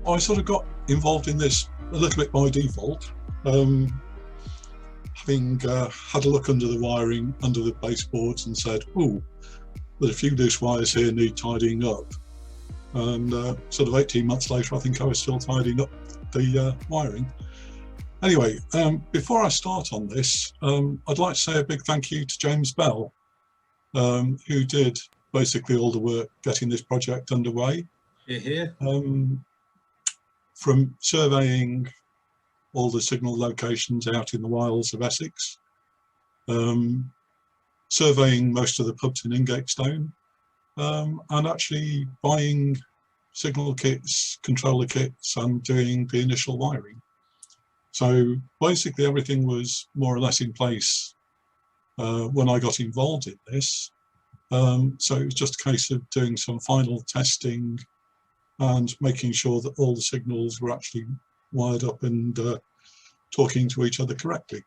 I sort of got involved in this a little bit by default, having had a look under the wiring, under the baseboards, and said, "Oh, there's a few loose wires here need tidying up." And sort of 18 months later, I think I was still tidying up the wiring. Anyway, before I start on this, I'd like to say a big thank you to James Bell, who did basically all the work getting this project underway. Here. From surveying all the signal locations out in the wilds of Essex, surveying most of the pubs in Ingatestone, and actually buying signal kits, controller kits, and doing the initial wiring. So basically everything was more or less in place when I got involved in this. So it was just a case of doing some final testing and making sure that all the signals were actually wired up and talking to each other correctly.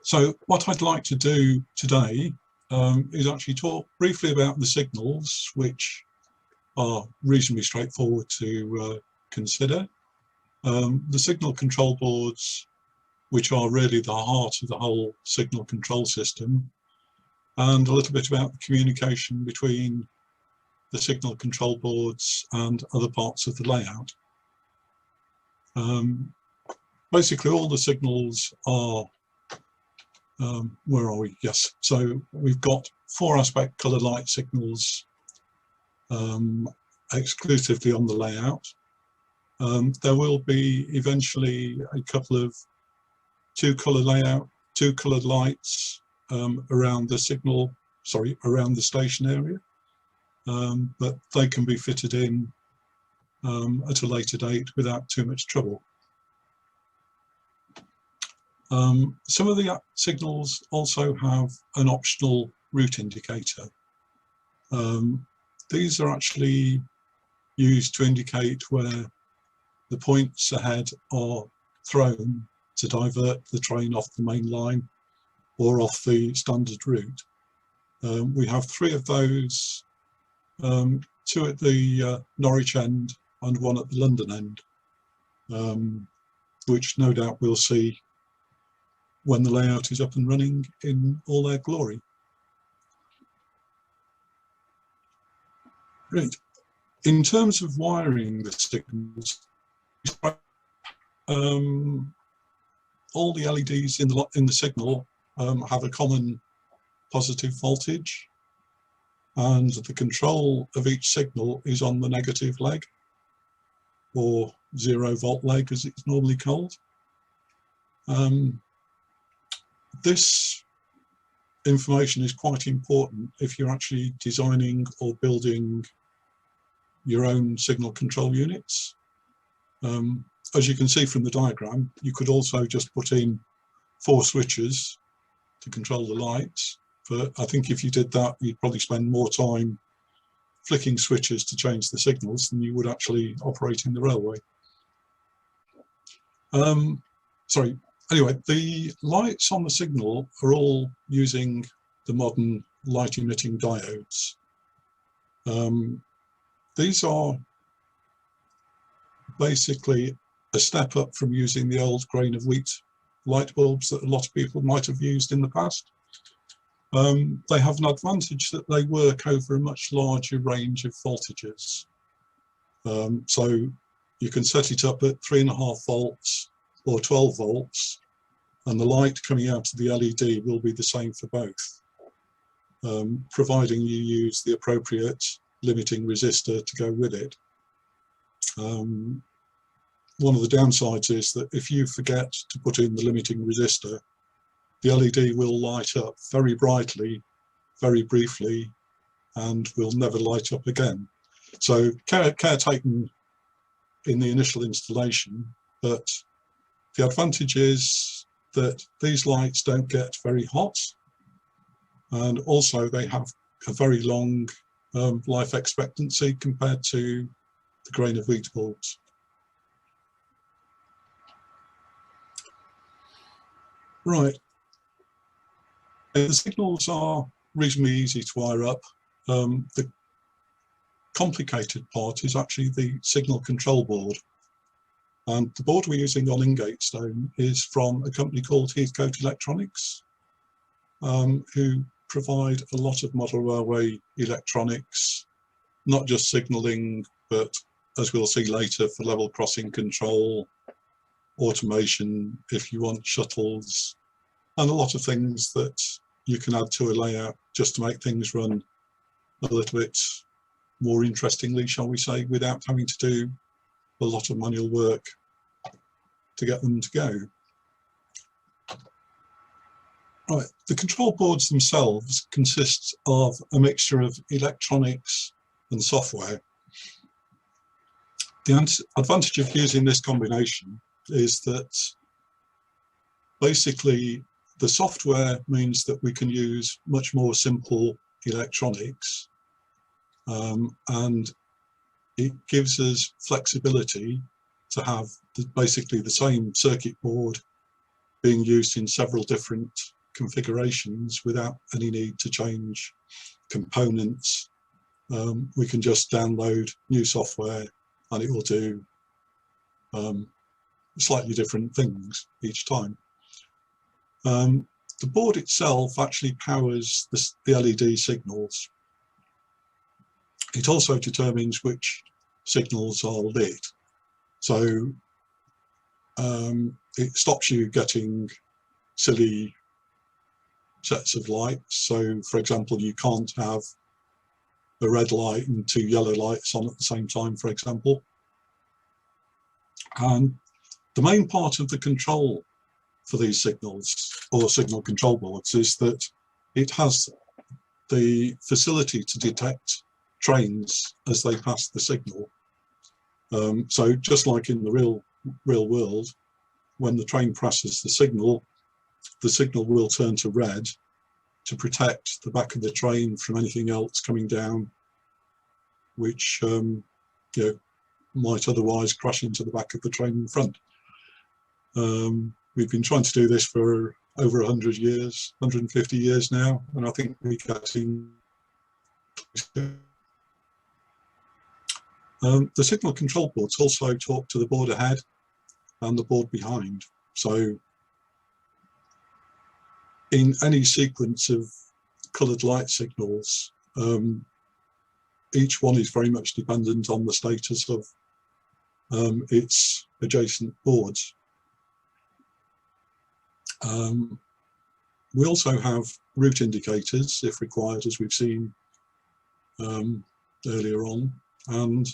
So what I'd like to do today is actually talk briefly about the signals, which are reasonably straightforward to consider. The signal control boards, which are really the heart of the whole signal control system, and a little bit about the communication between the signal control boards and other parts of the layout. Basically all the signals are, where are we? Yes, so we've got 4 aspect colour light signals exclusively on the layout. There will be eventually a couple of 2-colour lights around the around the station area. But they can be fitted in at a later date without too much trouble. Some of the signals also have an optional route indicator. These are actually used to indicate where the points ahead are thrown to divert the train off the main line or off the standard route. We have 3 of those. 2 at the Norwich end and 1 at the London end, which no doubt we'll see when the layout is up and running in all their glory. Great. In terms of wiring the signals, all the LEDs in the signal have a common positive voltage, and the control of each signal is on the negative leg, or 0-volt leg as it's normally called. This information is quite important if you're actually designing or building your own signal control units. As you can see from the diagram, you could also just put in 4 switches to control the lights. But I think if you did that, you'd probably spend more time flicking switches to change the signals than you would actually operating the railway. Anyway, the lights on the signal are all using the modern light emitting diodes. These are basically a step up from using the old grain of wheat light bulbs that a lot of people might have used in the past. They have an advantage that they work over a much larger range of voltages. So you can set it up at 3.5 volts or 12 volts, and the light coming out of the LED will be the same for both, providing you use the appropriate limiting resistor to go with it. One of the downsides is that if you forget to put in the limiting resistor, the LED will light up very brightly, very briefly, and will never light up again. So care taken in the initial installation, but the advantage is that these lights don't get very hot, and also they have a very long life expectancy compared to the grain of wheat bulbs. Right. The signals are reasonably easy to wire up. The complicated part is actually the signal control board. And the board we're using on Ingatestone is from a company called Heathcote Electronics, who provide a lot of model railway electronics, not just signalling, but as we'll see later, for level crossing control, automation, if you want shuttles, and a lot of things that you can add to a layout just to make things run a little bit more interestingly, shall we say, without having to do a lot of manual work to get them to go. Right, the control boards themselves consist of a mixture of electronics and software. The advantage of using this combination is that basically the software means that we can use much more simple electronics, and it gives us flexibility to have basically the same circuit board being used in several different configurations without any need to change components. We can just download new software and it will do slightly different things each time. The board itself actually powers the LED signals. It also determines which signals are lit. So it stops you getting silly sets of lights. So for example, you can't have a red light and two yellow lights on at the same time, for example. And the main part of the control for these signals or signal control boards is that it has the facility to detect trains as they pass the signal. So just like in the real world, when the train passes the signal will turn to red to protect the back of the train from anything else coming down, which you know, might otherwise crash into the back of the train in front. We've been trying to do this for over 100 years, 150 years now, and I think we're getting the signal control boards also talk to the board ahead and the board behind. So in any sequence of coloured light signals, each one is very much dependent on the status of its adjacent boards. We also have route indicators if required, as we've seen earlier on, and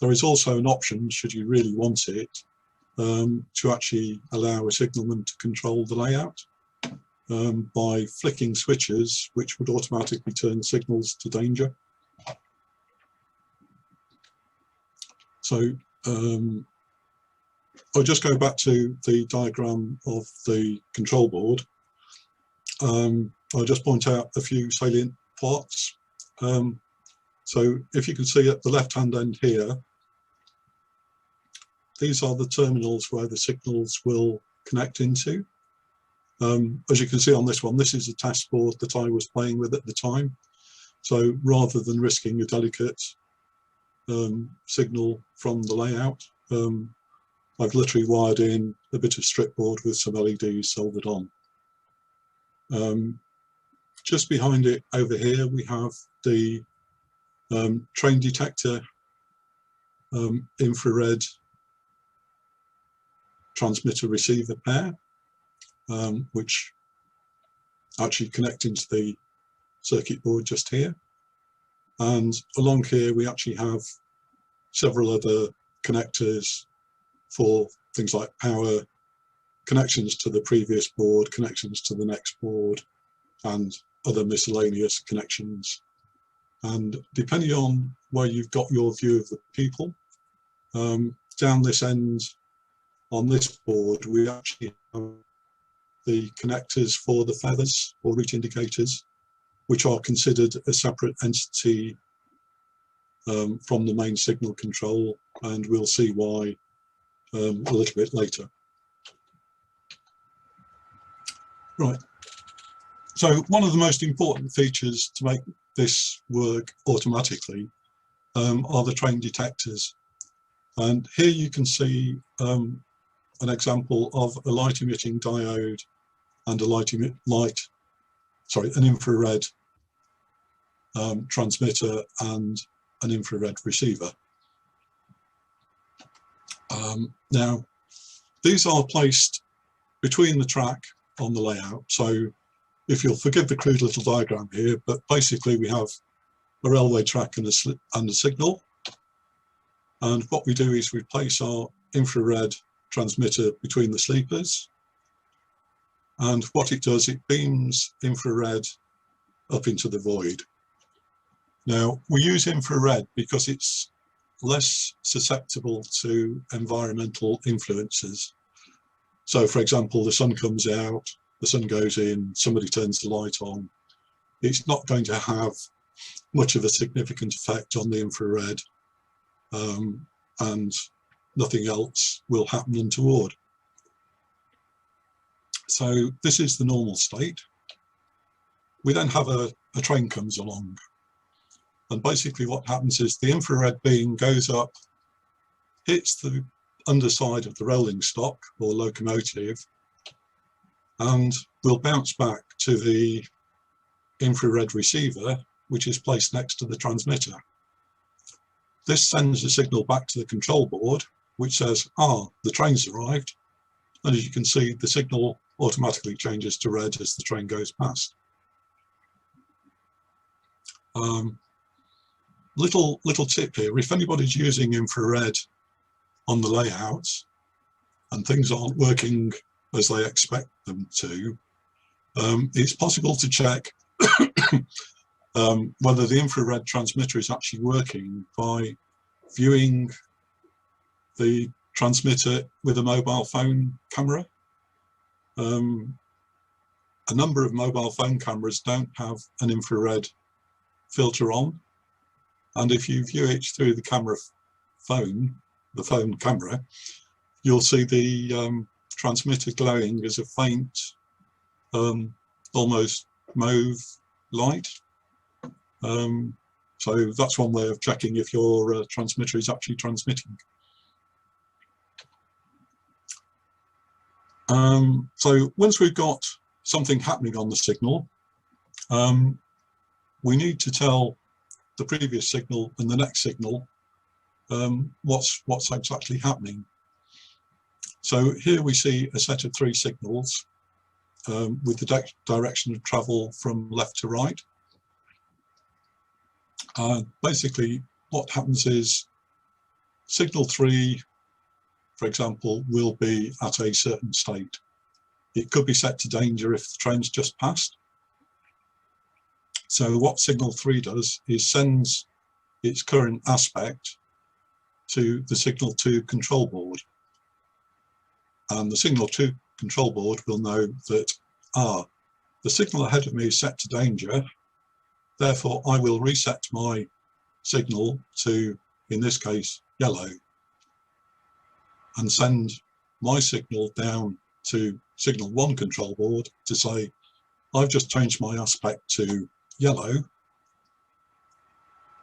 there is also an option, should you really want it, to actually allow a signalman to control the layout by flicking switches which would automatically turn signals to danger. So I'll just go back to the diagram of the control board. I'll just point out a few salient parts. So if you can see at the left-hand end here, these are the terminals where the signals will connect into. As you can see on this one, this is a test board that I was playing with at the time. So rather than risking a delicate signal from the layout, I've literally wired in a bit of strip board with some LEDs soldered on. Just behind it over here, we have the train detector infrared transmitter receiver pair, which actually connect into the circuit board just here. And along here, we actually have several other connectors for things like power, connections to the previous board, connections to the next board, and other miscellaneous connections. And depending on where you've got your view of the people, down this end on this board, we actually have the connectors for the feathers or route indicators, which are considered a separate entity from the main signal control, and we'll see why a little bit later. Right, so one of the most important features to make this work automatically are the train detectors. And here you can see an example of a light emitting diode and an infrared transmitter and an infrared receiver. Now, these are placed between the track on the layout. So if you'll forgive the crude little diagram here, but basically we have a railway track and a signal. And what we do is we place our infrared transmitter between the sleepers. And what it does, it beams infrared up into the void. Now, we use infrared because it's less susceptible to environmental influences. So, for example, the sun comes out, the sun goes in, somebody turns the light on. It's not going to have much of a significant effect on the infrared, and nothing else will happen untoward. So this is the normal state. We then have a train comes along. And basically what happens is the infrared beam goes up, hits the underside of the rolling stock or locomotive, and will bounce back to the infrared receiver, which is placed next to the transmitter. This sends a signal back to the control board, which says, the train's arrived. And as you can see, the signal automatically changes to red as the train goes past. Little tip here, if anybody's using infrared on the layouts and things aren't working as they expect them to, it's possible to check whether the infrared transmitter is actually working by viewing the transmitter with a mobile phone camera. A number of mobile phone cameras don't have an infrared filter on, and if you view it through the phone camera, you'll see the transmitter glowing as a faint, almost mauve light. So that's one way of checking if your transmitter is actually transmitting. So once we've got something happening on the signal, we need to tell the previous signal and the next signal what's exactly happening. So here we see a set of 3 signals with the direction of travel from left to right. Basically, what happens is signal 3, for example, will be at a certain state. It could be set to danger if the train's just passed. So what signal 3 does is sends its current aspect to the signal 2 control board. And the signal 2 control board will know that, the signal ahead of me is set to danger, therefore I will reset my signal to, in this case, yellow, and send my signal down to signal 1 control board to say, I've just changed my aspect to yellow,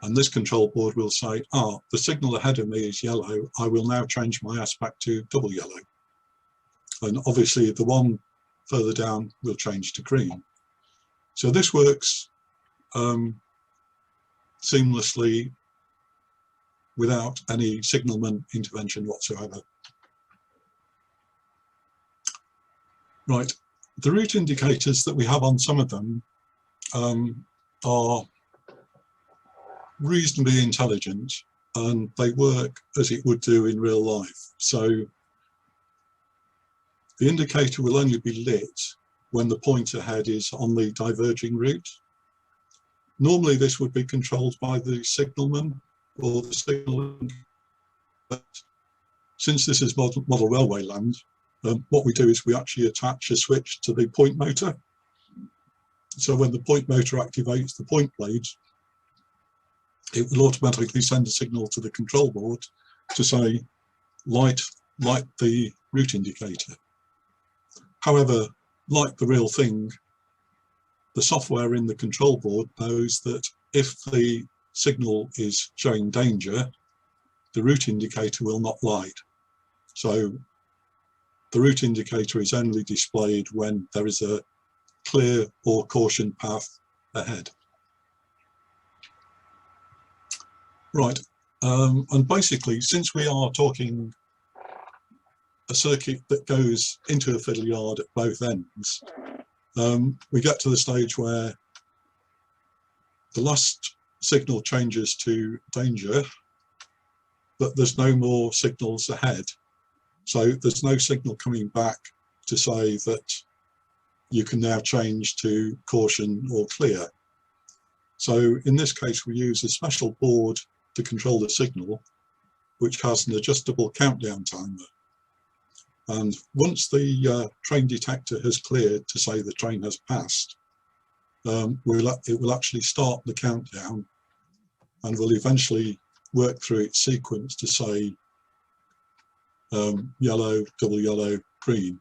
and this control board will say, the signal ahead of me is yellow, I will now change my aspect to double yellow. And obviously the one further down will change to green. So this works seamlessly without any signalman intervention whatsoever. Right, the route indicators that we have on some of them are reasonably intelligent, and they work as it would do in real life. So the indicator will only be lit when the pointer head is on the diverging route. Normally this would be controlled by the signalman or the signaling, but since this is model railway land, what we do is we actually attach a switch to the point motor. So when the point motor activates the point blades, it will automatically send a signal to the control board to say, light the route indicator. However, like the real thing, the software in the control board knows that if the signal is showing danger, the route indicator will not light. So the route indicator is only displayed when there is a clear or caution path ahead. Right, and basically, since we are talking a circuit that goes into a fiddle yard at both ends, we get to the stage where the last signal changes to danger, but there's no more signals ahead. So there's no signal coming back to say that you can now change to caution or clear. So in this case, we use a special board to control the signal, which has an adjustable countdown timer. And once the train detector has cleared to say the train has passed, it will actually start the countdown and will eventually work through its sequence to say yellow, double yellow, green,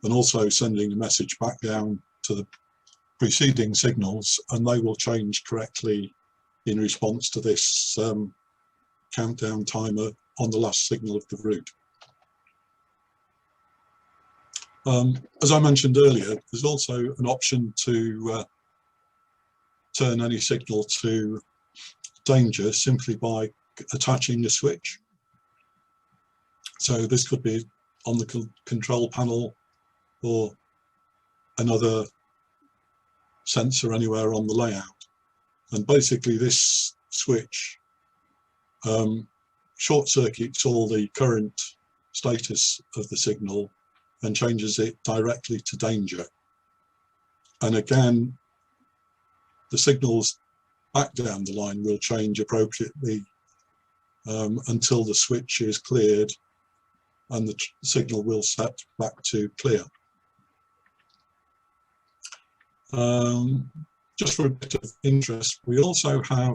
and also sending a message back down to the preceding signals, and they will change correctly in response to this countdown timer on the last signal of the route. As I mentioned earlier, there's also an option to turn any signal to danger simply by attaching a switch. So this could be on the control panel or another sensor anywhere on the layout. And basically this switch short circuits all the current status of the signal and changes it directly to danger. And again, the signals back down the line will change appropriately until the switch is cleared and the signal will set back to clear. Just for a bit of interest, we also have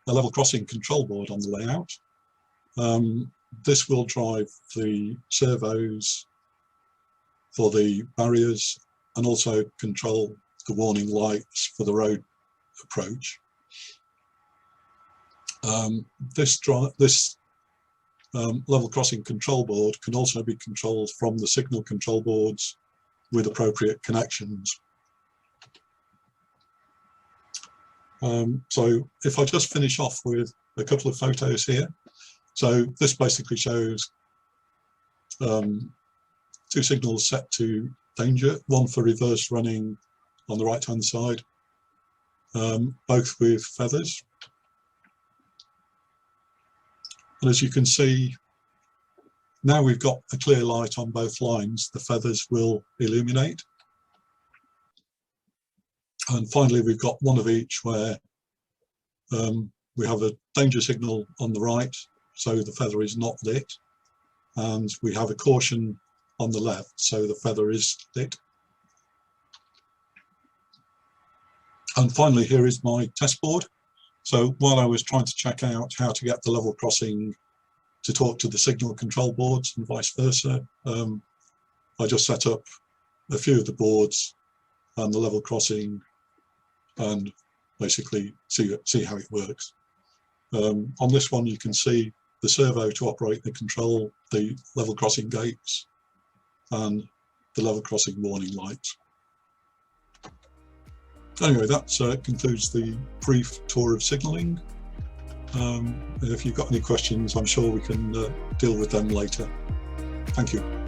a level crossing control board on the layout. This will drive the servos for the barriers and also control the warning lights for the road approach. This level crossing control board can also be controlled from the signal control boards with appropriate connections. So if I just finish off with a couple of photos here. So this basically shows two signals set to danger, one for reverse running on the right hand side, both with feathers. And as you can see, now we've got a clear light on both lines, the feathers will illuminate. And finally, we've got one of each where we have a danger signal on the right, so the feather is not lit. And we have a caution on the left, so the feather is lit. And finally, here is my test board. So while I was trying to check out how to get the level crossing to talk to the signal control boards and vice versa, I just set up a few of the boards and the level crossing and basically see how it works. On this one, you can see the servo to operate the level crossing gates and the level crossing warning lights. Anyway, that concludes the brief tour of signalling. If you've got any questions, I'm sure we can deal with them later. Thank you.